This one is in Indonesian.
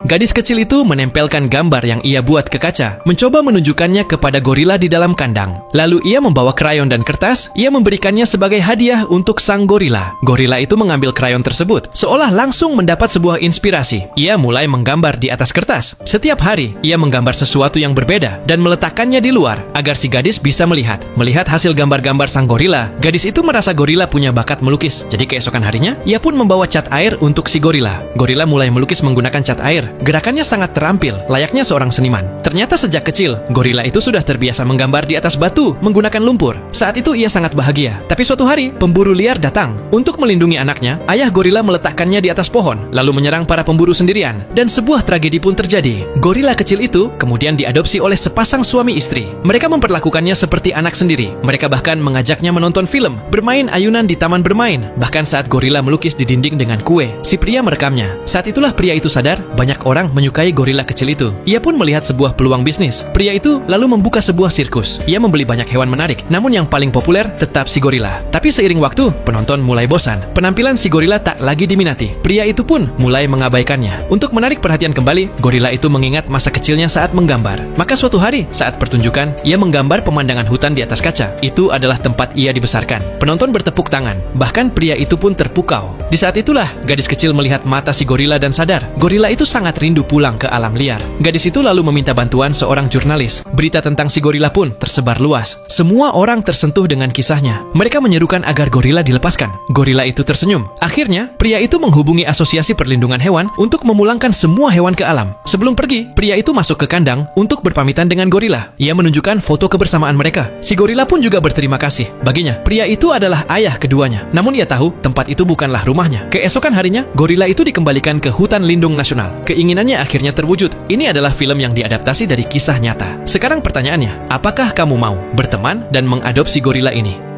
Gadis kecil itu menempelkan gambar yang ia buat ke kaca, mencoba menunjukkannya kepada gorila di dalam kandang. Lalu ia membawa krayon dan kertas, ia memberikannya sebagai hadiah untuk sang gorila. Gorila itu mengambil krayon tersebut, seolah langsung mendapat sebuah inspirasi. Ia mulai menggambar di atas kertas. Setiap hari, ia menggambar sesuatu yang berbeda dan meletakkannya di luar, agar si gadis bisa melihat. Melihat hasil gambar-gambar sang gorila, gadis itu merasa gorila punya bakat melukis. Jadi keesokan harinya, ia pun membawa cat air untuk si gorila. Gorila mulai melukis menggunakan cat air. Gerakannya sangat terampil, layaknya seorang seniman. Ternyata sejak kecil, gorila itu sudah terbiasa menggambar di atas batu menggunakan lumpur. Saat itu ia sangat bahagia. Tapi suatu hari, pemburu liar datang. Untuk melindungi anaknya, ayah gorila meletakkannya di atas pohon, lalu menyerang para pemburu sendirian. Dan sebuah tragedi pun terjadi. Gorila kecil itu kemudian diadopsi oleh sepasang suami istri. Mereka memperlakukannya seperti anak sendiri. Mereka bahkan mengajaknya menonton film, bermain ayunan di taman bermain. Bahkan saat gorila melukis di dinding dengan kue, si pria merekamnya. Saat itulah pria itu sadar, banyak orang menyukai gorila kecil itu. Ia pun melihat sebuah peluang bisnis. Pria itu lalu membuka sebuah sirkus. Ia membeli banyak hewan menarik, namun yang paling populer tetap si gorila. Tapi seiring waktu, penonton mulai bosan. Penampilan si gorila tak lagi diminati. Pria itu pun mulai mengabaikannya. Untuk menarik perhatian kembali, gorila itu mengingat masa kecilnya saat menggambar. Maka suatu hari, saat pertunjukan, ia menggambar pemandangan hutan di atas kaca. Itu adalah tempat ia dibesarkan. Penonton bertepuk tangan. Bahkan pria itu pun terpukau. Di saat itulah, gadis kecil melihat mata si gorila dan sadar, gorila itu sangat rindu pulang ke alam liar. Gadis itu lalu meminta bantuan seorang jurnalis. Berita tentang si gorila pun tersebar luas. Semua orang tersentuh dengan kisahnya. Mereka menyerukan agar gorila dilepaskan. Gorila itu tersenyum. Akhirnya, pria itu menghubungi Asosiasi Perlindungan Hewan untuk memulangkan semua hewan ke alam. Sebelum pergi, pria itu masuk ke kandang untuk berpamitan dengan gorila. Ia menunjukkan foto kebersamaan mereka. Si gorila pun juga berterima kasih. Baginya, pria itu adalah ayah keduanya. Namun ia tahu tempat itu bukanlah rumahnya. Keesokan harinya, gorila itu dikembalikan ke hutan lindung nasional. Keinginannya akhirnya terwujud. Ini adalah film yang diadaptasi dari kisah nyata. Sekarang pertanyaannya, apakah kamu mau berteman dan mengadopsi gorila ini?